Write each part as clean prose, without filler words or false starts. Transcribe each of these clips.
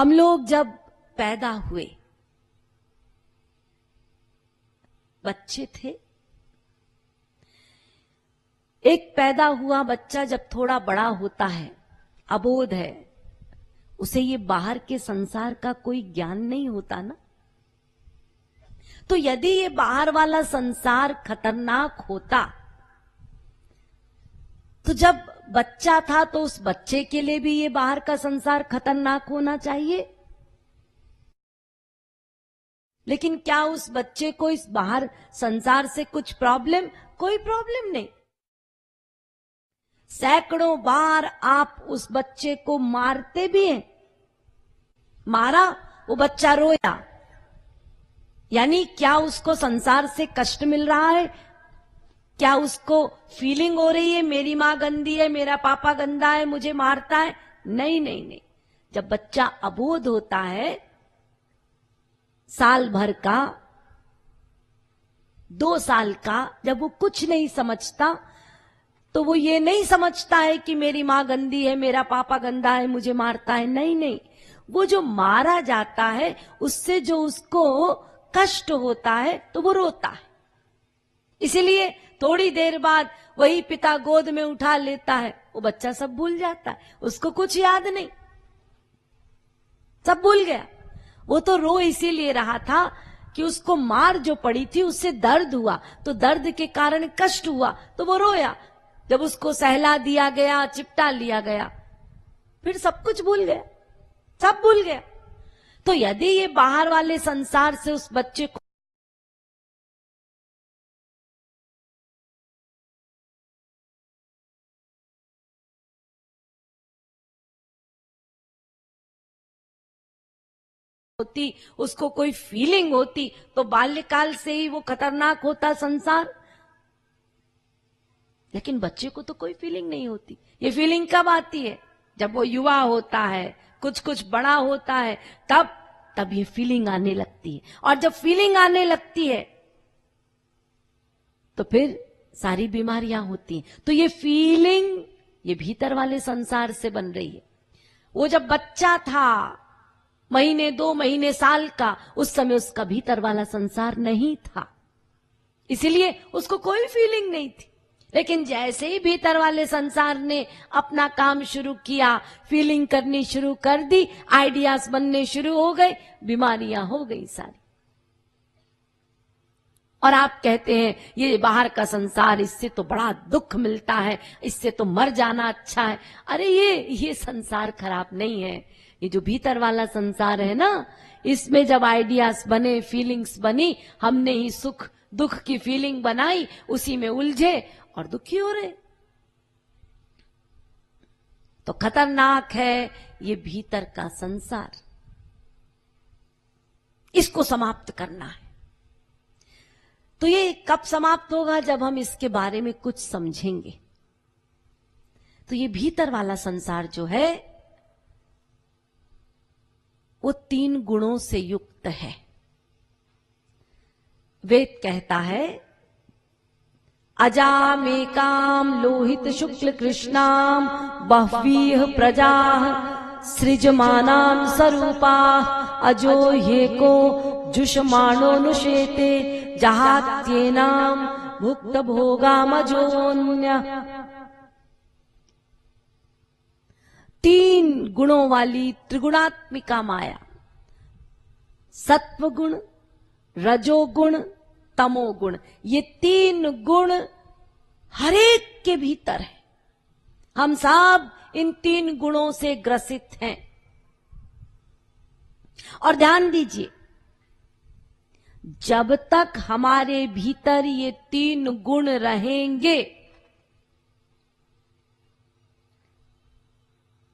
हम लोग जब पैदा हुए, बच्चे थे, एक पैदा हुआ बच्चा जब थोड़ा बड़ा होता है, अबोध है, उसे ये बाहर के संसार का कोई ज्ञान नहीं होता ना। तो यदि ये बाहर वाला संसार खतरनाक होता, तो जब बच्चा था तो उस बच्चे के लिए भी ये बाहर का संसार खतरनाक होना चाहिए। लेकिन क्या उस बच्चे को इस बाहर संसार से कुछ प्रॉब्लम? कोई प्रॉब्लम नहीं। सैकड़ों बार आप उस बच्चे को मारते भी हैं। मारा, वो बच्चा रोया, यानी क्या उसको संसार से कष्ट मिल रहा है? क्या उसको फीलिंग हो रही है मेरी मां गंदी है, मेरा पापा गंदा है, मुझे मारता है? नहीं नहीं नहीं। जब बच्चा अबोध होता है, साल भर का, 2 साल का, जब वो कुछ नहीं समझता, तो वो ये नहीं समझता है कि मेरी मां गंदी है, मेरा पापा गंदा है, मुझे मारता है। नहीं नहीं, वो जो मारा जाता है उससे जो उसको कष्ट होता है तो वो रोता है। इसीलिए थोड़ी देर बाद वही पिता गोद में उठा लेता है, वो बच्चा सब भूल जाता है, उसको कुछ याद नहीं, सब भूल गया। वो तो रो इसीलिए रहा था कि उसको मार जो पड़ी थी उससे दर्द हुआ, तो दर्द के कारण कष्ट हुआ, तो वो रोया। जब उसको सहला दिया गया, चिपटा लिया गया, फिर सब कुछ भूल गया, सब भूल गया। तो यदि ये बाहर वाले संसार से उस बच्चे को होती, उसको कोई फीलिंग होती, तो बाल्यकाल से ही वो खतरनाक होता संसार। लेकिन बच्चे को तो कोई फीलिंग नहीं होती। ये फीलिंग कब आती है? जब वो युवा होता है, कुछ कुछ बड़ा होता है, तब ये फीलिंग आने लगती है। और जब फीलिंग आने लगती है तो फिर सारी बीमारियां होती हैं। तो ये फीलिंग ये भीतर वाले संसार से बन रही है। वो जब बच्चा था, महीने, 2 महीने, साल का, उस समय उसका भीतर वाला संसार नहीं था, इसलिए उसको कोई फीलिंग नहीं थी। लेकिन जैसे ही भीतर वाले संसार ने अपना काम शुरू किया, फीलिंग करनी शुरू कर दी, आइडियाज बनने शुरू हो गए, बीमारियां हो गई सारी। और आप कहते हैं ये बाहर का संसार, इससे तो बड़ा दुख मिलता है, इससे तो मर जाना अच्छा है। अरे ये संसार खराब नहीं है। ये जो भीतर वाला संसार है ना, इसमें जब आइडियाज बने, फीलिंग्स बनी, हमने ही सुख दुख की फीलिंग बनाई, उसी में उलझे और दुखी हो रहे। तो खतरनाक है ये भीतर का संसार, इसको समाप्त करना है। तो ये कब समाप्त होगा? जब हम इसके बारे में कुछ समझेंगे। तो ये भीतर वाला संसार जो है वो 3 गुणों से युक्त है। वेद कहता है, अजामेकाम लोहित शुक्ल कृष्णाम बह्वीह प्रजा सृजमानान स्वरूपा अजो ह्येको जुषमाणोनुशेते जहात्येनाम भुक्त भोगामजोन्य। 3 गुणों वाली त्रिगुणात्मिका माया, सत्व गुण, रजोगुण, तमोगुण, ये 3 गुण हरेक के भीतर है। हम सब इन 3 गुणों से ग्रसित हैं। और ध्यान दीजिए, जब तक हमारे भीतर ये 3 गुण रहेंगे,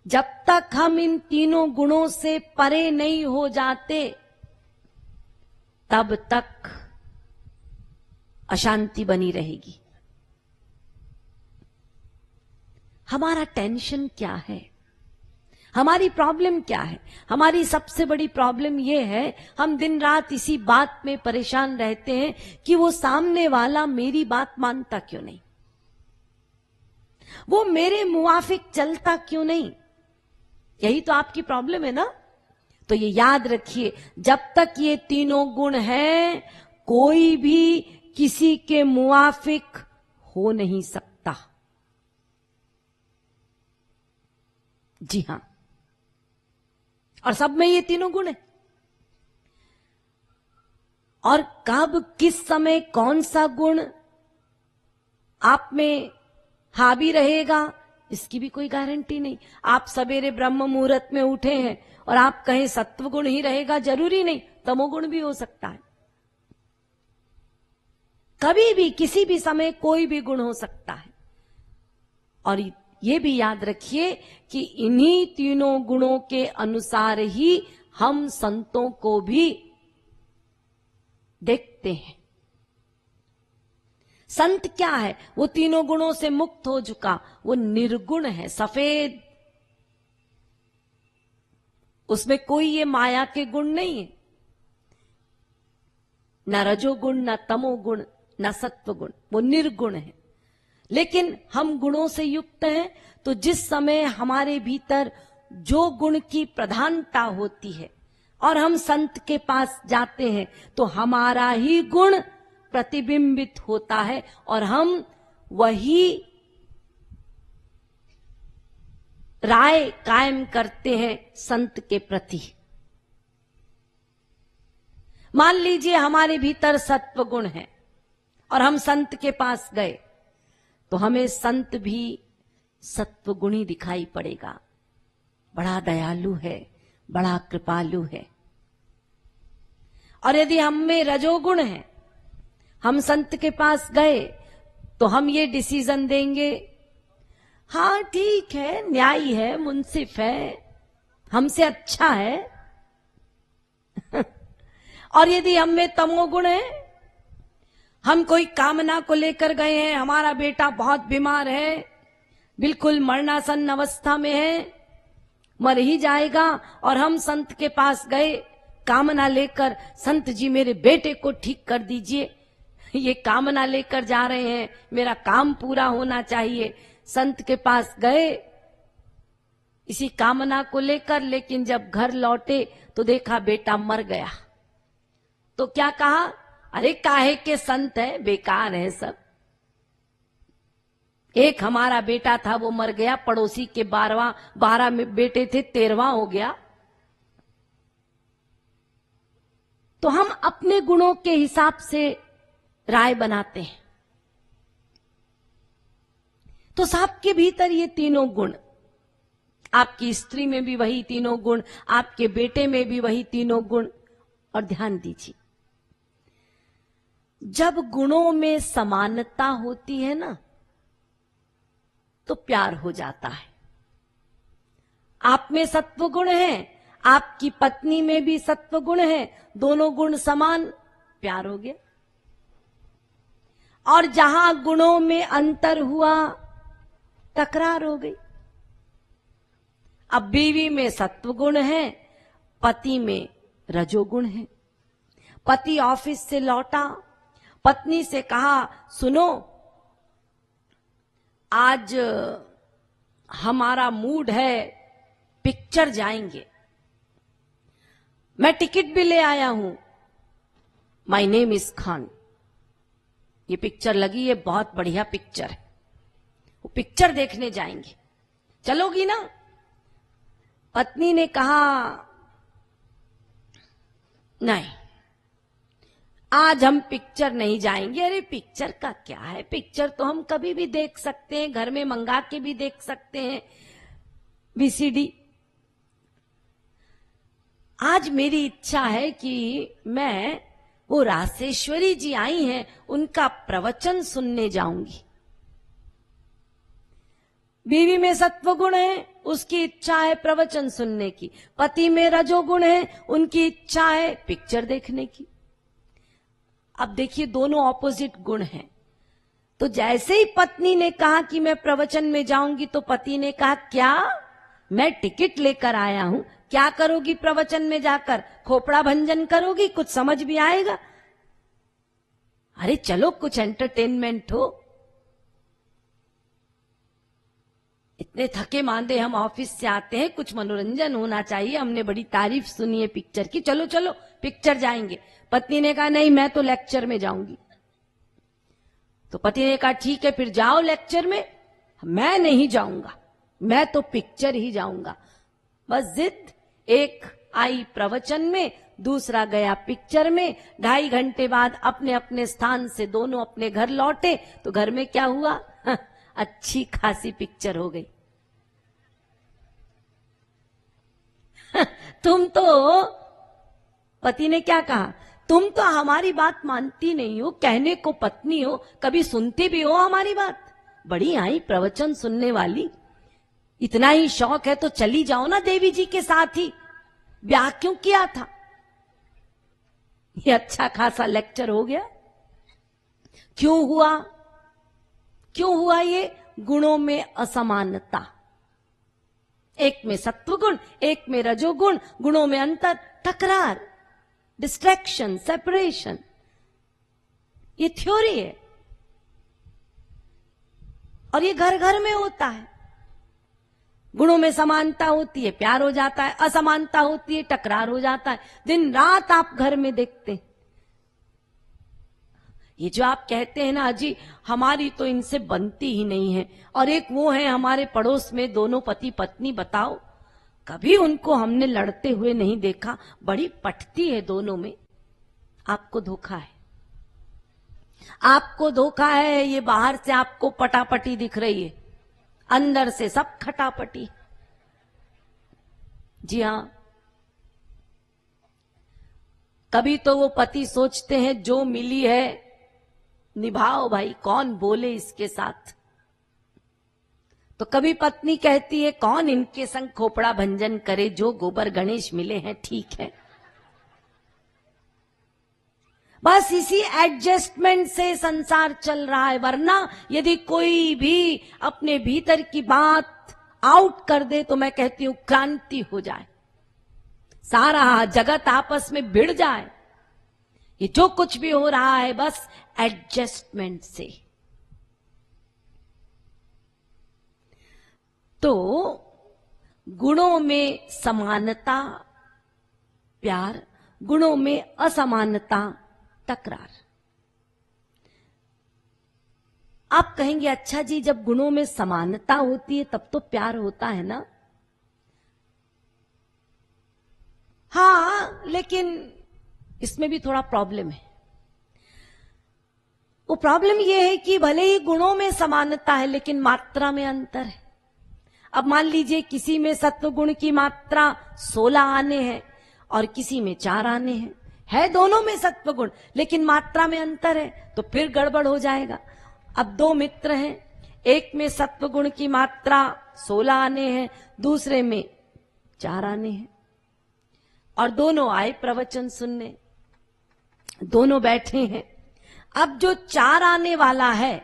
जब तक हम इन तीनों गुणों से परे नहीं हो जाते, तब तक अशांति बनी रहेगी। हमारा टेंशन क्या है? हमारी प्रॉब्लम क्या है? हमारी सबसे बड़ी प्रॉब्लम यह है, हम दिन रात इसी बात में परेशान रहते हैं कि वो सामने वाला मेरी बात मानता क्यों नहीं, वो मेरे मुवाफिक चलता क्यों नहीं। यही तो आपकी प्रॉब्लम है ना। तो ये याद रखिए, जब तक ये तीनों गुण हैं, कोई भी किसी के मुआफिक हो नहीं सकता। जी हां, और सब में ये तीनों गुण है। और कब किस समय कौन सा गुण आप में हावी रहेगा, इसकी भी कोई गारंटी नहीं। आप सवेरे ब्रह्म मुहूर्त में उठे हैं और आप कहें सत्व गुण ही रहेगा, जरूरी नहीं, तमोगुण भी हो सकता है। कभी भी किसी भी समय कोई भी गुण हो सकता है। और ये भी याद रखिए कि इन्हीं तीनों गुणों के अनुसार ही हम संतों को भी देखते हैं। संत क्या है? वो तीनों गुणों से मुक्त हो चुका, वो निर्गुण है, सफेद। उसमें कोई ये माया के गुण नहीं है, न रजोगुण, न तमोगुण, न सत्वगुण, वो निर्गुण है। लेकिन हम गुणों से युक्त हैं, तो जिस समय हमारे भीतर जो गुण की प्रधानता होती है और हम संत के पास जाते हैं, तो हमारा ही गुण प्रतिबिंबित होता है और हम वही राय कायम करते हैं संत के प्रति। मान लीजिए हमारे भीतर सत्व गुण है और हम संत के पास गए, तो हमें संत भी सत्व गुणी दिखाई पड़ेगा। बड़ा दयालु है, बड़ा कृपालु है। और यदि हम में रजोगुण है, हम संत के पास गए, तो हम ये डिसीजन देंगे, हाँ ठीक है, न्यायी है, मुंसिफ है, हमसे अच्छा है। और यदि हम में तमोगुण है, हम कोई कामना को लेकर गए हैं, हमारा बेटा बहुत बीमार है, बिल्कुल मरणासन अवस्था में है, मर ही जाएगा, और हम संत के पास गए कामना लेकर, संत जी मेरे बेटे को ठीक कर दीजिए, ये कामना लेकर जा रहे हैं, मेरा काम पूरा होना चाहिए। संत के पास गए इसी कामना को लेकर, लेकिन जब घर लौटे तो देखा बेटा मर गया। तो क्या कहा? अरे काहे के संत है, बेकार है सब। एक हमारा बेटा था वो मर गया, पड़ोसी के 12 में बेटे थे, 13वां हो गया। तो हम अपने गुणों के हिसाब से राय बनाते हैं। तो सबके भीतर ये तीनों गुण, आपकी स्त्री में भी वही तीनों गुण, आपके बेटे में भी वही तीनों गुण। और ध्यान दीजिए, जब गुणों में समानता होती है ना, तो प्यार हो जाता है। आप में सत्व गुण है, आपकी पत्नी में भी सत्व गुण है, दोनों गुण समान, प्यार हो गया। और जहां गुणों में अंतर हुआ, तकरार हो गई। अब बीवी में सत्व गुण है, पति में रजोगुण है। पति ऑफिस से लौटा, पत्नी से कहा, सुनो आज हमारा मूड है, पिक्चर जाएंगे, मैं टिकट भी ले आया हूं, माय नेम इज खान, ये पिक्चर लगी है, बहुत बढ़िया पिक्चर है, वो पिक्चर देखने जाएंगे, चलोगी ना? पत्नी ने कहा, नहीं आज हम पिक्चर नहीं जाएंगे। अरे पिक्चर का क्या है, पिक्चर तो हम कभी भी देख सकते हैं, घर में मंगा के भी देख सकते हैं, VCD। आज मेरी इच्छा है कि मैं, वो रासेश्वरी जी आई हैं, उनका प्रवचन सुनने जाऊंगी। बीवी में सत्वगुण है, उसकी इच्छा है प्रवचन सुनने की। पति में रजोगुण है, उनकी इच्छा है पिक्चर देखने की। अब देखिए, दोनों ऑपोजिट गुण हैं। तो जैसे ही पत्नी ने कहा कि मैं प्रवचन में जाऊंगी, तो पति ने कहा, क्या? मैं टिकट लेकर आया हूं, क्या करोगी प्रवचन में जाकर? खोपड़ा भंजन करोगी? कुछ समझ भी आएगा? अरे चलो कुछ एंटरटेनमेंट हो। इतने रे थके मांदे हम ऑफिस से आते हैं, कुछ मनोरंजन होना चाहिए, हमने बड़ी तारीफ सुनी है पिक्चर की, चलो चलो पिक्चर जाएंगे। पत्नी ने कहा नहीं मैं तो लेक्चर में जाऊंगी। तो पति ने कहा ठीक है फिर जाओ लेक्चर में, मैं नहीं जाऊंगा, मैं तो पिक्चर ही जाऊंगा। बस जिद, एक आई प्रवचन में, दूसरा गया पिक्चर में। 2.5 घंटे बाद अपने अपने स्थान से दोनों अपने घर लौटे तो घर में क्या हुआ? अच्छी खासी पिक्चर हो गई। तुम तो, पति ने क्या कहा, तुम तो हमारी बात मानती नहीं हो, कहने को पत्नी हो, कभी सुनती भी हो हमारी बात? बड़ी आई प्रवचन सुनने वाली, इतना ही शौक है तो चली जाओ ना देवी जी के साथ ही, ब्याह क्यों किया था? ये अच्छा खासा लेक्चर हो गया। क्यों हुआ? क्यों हुआ ये? गुणों में असमानता, एक में सत्वगुण, एक में रजोगुण, गुणों में अंतर, तकरार, डिस्ट्रैक्शन, सेपरेशन, ये थ्योरी है और ये घर घर में होता है। गुणों में समानता होती है, प्यार हो जाता है, असमानता होती है, टकरार हो जाता है। दिन रात आप घर में देखते हैं। ये जो आप कहते हैं ना अजी हमारी तो इनसे बनती ही नहीं है, और एक वो है हमारे पड़ोस में दोनों पति पत्नी, बताओ कभी उनको हमने लड़ते हुए नहीं देखा, बड़ी पटती है दोनों में। आपको धोखा है, आपको धोखा है। ये बाहर से आपको पटापटी दिख रही है, अंदर से सब खटापटी। जी हां, कभी तो वो पति सोचते हैं जो मिली है निभाओ भाई, कौन बोले इसके साथ। तो कभी पत्नी कहती है कौन इनके संग खोपड़ा भंजन करे, जो गोबर गणेश मिले हैं ठीक है। बस इसी एडजस्टमेंट से संसार चल रहा है। वरना यदि कोई भी अपने भीतर की बात आउट कर दे तो मैं कहती हूं क्रांति हो जाए, सारा जगत आपस में भिड़ जाए। ये जो कुछ भी हो रहा है बस एडजस्टमेंट से। तो गुणों में समानता प्यार, गुणों में असमानता तकरार। आप कहेंगे अच्छा जी जब गुणों में समानता होती है तब तो प्यार होता है ना? हाँ, लेकिन इसमें भी थोड़ा प्रॉब्लम है। वो प्रॉब्लम ये है कि भले ही गुणों में समानता है लेकिन मात्रा में अंतर है। अब मान लीजिए किसी में सत्व गुण की मात्रा 16 आने हैं और किसी में 4 आने हैं, है दोनों में सत्व गुण लेकिन मात्रा में अंतर है, तो फिर गड़बड़ हो जाएगा। अब 2 मित्र हैं, एक में सत्व गुण की मात्रा 16 आने हैं, दूसरे में 4 आने हैं, और दोनों आए प्रवचन सुनने, दोनों बैठे हैं। अब जो 4 आने वाला है,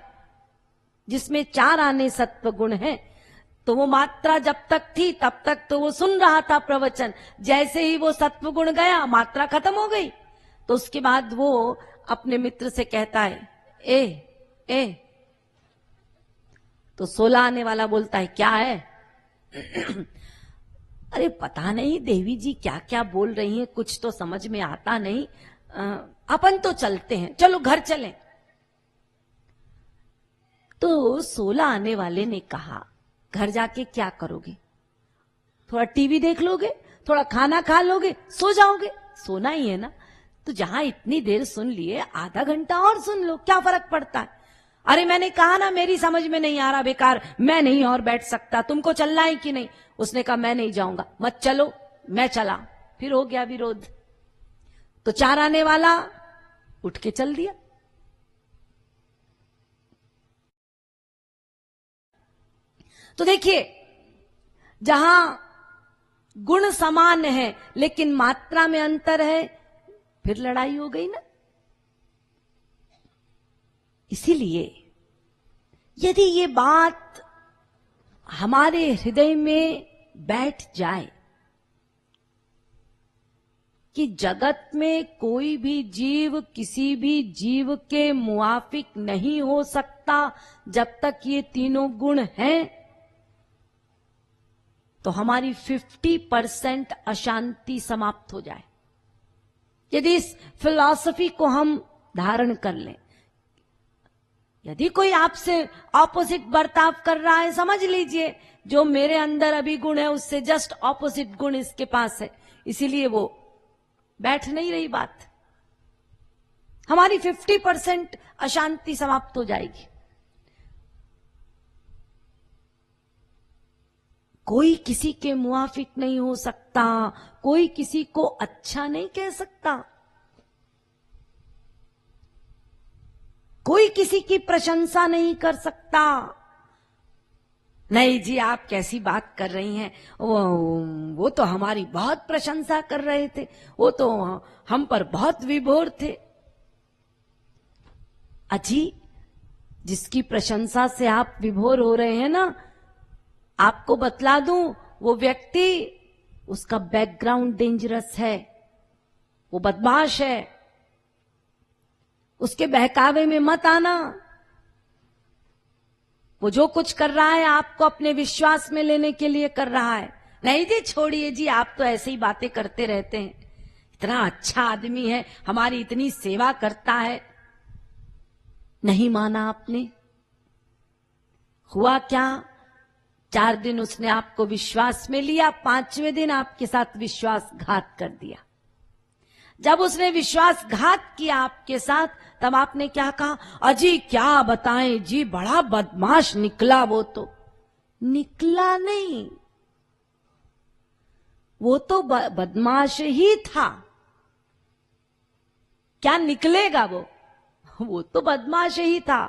जिसमें 4 आने सत्व गुण है, तो वो मात्रा जब तक थी तब तक तो वो सुन रहा था प्रवचन। जैसे ही वो सत्व गुण गया मात्रा खत्म हो गई, तो उसके बाद वो अपने मित्र से कहता है ए, तो 16 आने वाला बोलता है क्या है? अरे पता नहीं देवी जी क्या क्या बोल रही हैं, कुछ तो समझ में आता नहीं, अपन तो चलते हैं, चलो घर चलें। तो 16 आने वाले ने कहा घर जाके क्या करोगे? थोड़ा टीवी देख लोगे, थोड़ा खाना खा लोगे, सो जाओगे। सोना ही है ना, तो जहां इतनी देर सुन लिए आधा घंटा और सुन लो, क्या फर्क पड़ता है? अरे मैंने कहा ना मेरी समझ में नहीं आ रहा, बेकार, मैं नहीं और बैठ सकता, तुमको चलना है कि नहीं? उसने कहा मैं नहीं जाऊंगा। मत चलो, मैं चला। फिर हो गया विरोध। तो 4 आने वाला उठ के चल दिया। तो देखिए, जहां गुण समान है लेकिन मात्रा में अंतर है, फिर लड़ाई हो गई ना। इसीलिए यदि ये बात हमारे हृदय में बैठ जाए कि जगत में कोई भी जीव किसी भी जीव के मुआफिक नहीं हो सकता जब तक ये तीनों गुण हैं, तो हमारी 50% अशांति समाप्त हो जाए। यदि इस फिलॉसफी को हम धारण कर लें, यदि कोई आपसे ऑपोजिट बर्ताव कर रहा है, समझ लीजिए जो मेरे अंदर अभी गुण है उससे जस्ट ऑपोजिट गुण इसके पास है, इसीलिए वो बैठ नहीं रही बात। हमारी 50% अशांति समाप्त हो जाएगी। कोई किसी के मुआफिक नहीं हो सकता, कोई किसी को अच्छा नहीं कह सकता, कोई किसी की प्रशंसा नहीं कर सकता। नहीं जी आप कैसी बात कर रही हैं, वो तो हमारी बहुत प्रशंसा कर रहे थे, वो तो हम पर बहुत विभोर थे। अजी जिसकी प्रशंसा से आप विभोर हो रहे हैं ना, आपको बतला दूं वो व्यक्ति, उसका बैकग्राउंड डेंजरस है, वो बदमाश है, उसके बहकावे में मत आना। वो जो कुछ कर रहा है आपको अपने विश्वास में लेने के लिए कर रहा है। नहीं जी छोड़िए जी, आप तो ऐसे ही बातें करते रहते हैं, इतना अच्छा आदमी है, हमारी इतनी सेवा करता है। नहीं माना आपने, हुआ क्या? 4 दिन उसने आपको विश्वास में लिया, 5वें दिन आपके साथ विश्वासघात कर दिया। जब उसने विश्वासघात किया आपके साथ, तब आपने क्या कहा? अजी क्या बताएं जी, बड़ा बदमाश निकला। वो तो निकला नहीं, वो तो बदमाश ही था। क्या निकलेगा वो तो बदमाश ही था।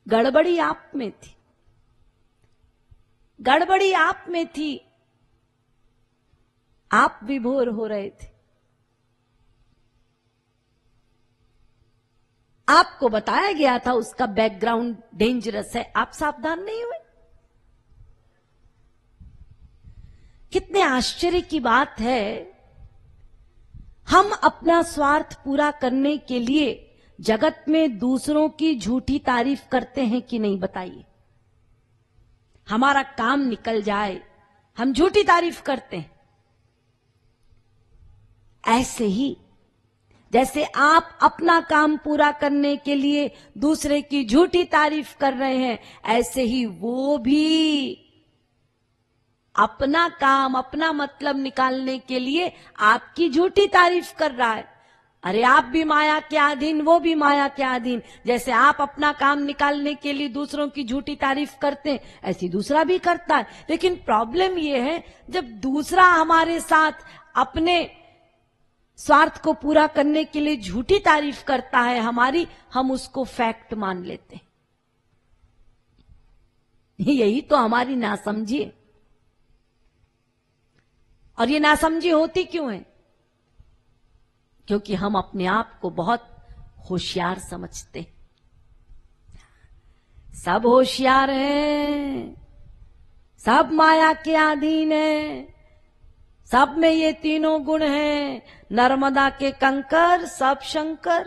गड़बड़ी आप में थी, गड़बड़ी आप में थी, आप विभोर हो रहे थे। आपको बताया गया था उसका बैकग्राउंड डेंजरस है, आप सावधान नहीं हुए। कितने आश्चर्य की बात है, हम अपना स्वार्थ पूरा करने के लिए जगत में दूसरों की झूठी तारीफ करते हैं कि नहीं, बताइए। हमारा काम निकल जाए, हम झूठी तारीफ करते हैं। ऐसे ही जैसे आप अपना काम पूरा करने के लिए दूसरे की झूठी तारीफ कर रहे हैं, ऐसे ही वो भी अपना काम, अपना मतलब निकालने के लिए आपकी झूठी तारीफ कर रहा है। अरे आप भी माया के अधीन, वो भी माया के अधीन। जैसे आप अपना काम निकालने के लिए दूसरों की झूठी तारीफ करते हैं, ऐसी दूसरा भी करता है। लेकिन प्रॉब्लम ये है, जब दूसरा हमारे साथ अपने स्वार्थ को पूरा करने के लिए झूठी तारीफ करता है हमारी, हम उसको फैक्ट मान लेते हैं। यही तो हमारी नासमझी है। और ये नासमझी होती क्यों है? क्योंकि हम अपने आप को बहुत होशियार समझते हैं। सब होशियार हैं, सब माया के अधीन हैं, सब में ये तीनों गुण हैं। नर्मदा के कंकर सब शंकर।